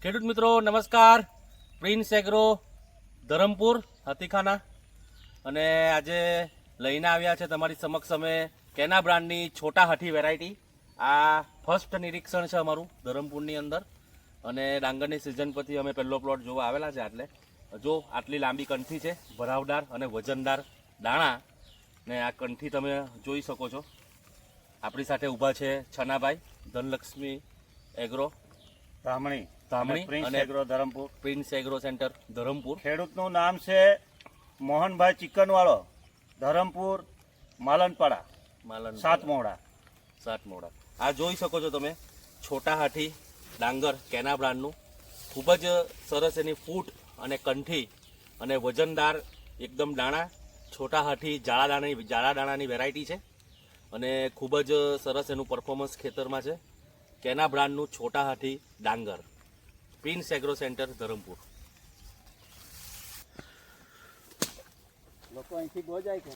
ખેડૂત મિત્રો નમસ્કાર. પ્રિન્સ એગ્રો ધરમપુર હાથીખાના અને આજે લઈને આવ્યા છે તમારી સમક્ષ અમે કેના બ્રાન્ડની છોટા હાથી વેરાયટી. આ ફર્સ્ટ નિરીક્ષણ છે અમારું ધરમપુરની અંદર અને ડાંગરની સિઝન પછી અમે પહેલો પ્લોટ જોવા આવેલા છે. એટલે જો આટલી લાંબી કંઠી છે, ભરાવદાર અને વજનદાર દાણા ને આ કંઠી તમે જોઈ શકો છો. આપણી સાથે ઊભા છે છનાભાઈ, ધનલક્ષ્મી એગ્રો ધામણી ધામણી અને agro Dharampur. Prince agro centre Dharampur. ખેડૂતનું નામ છે મોહનભાઈ ચિકનવાળો, ધરમપુર માલનપાડા, સાતમોડા. સાતમોડા. આ જોઈ શકો છો તમે છોટા હાથી ડાંગર કેના બ્રાન્ડનું. ખૂબ જ સરસ એની ફૂટ અને કંઠી અને વજનદાર એકદમ દાણા. છોટા હાથી જાડા દાણાની વેરાયટી છે અને ખૂબ જ સરસ એનું પરફોર્મન્સ ખેતરમાં છે. કેના બ્રાન્ડનું છોટા હાથી ડાંગર, પ્રિન્સ એગ્રો સેન્ટર ધરમપુર. લોકો અહીંથી બહુ જાય કે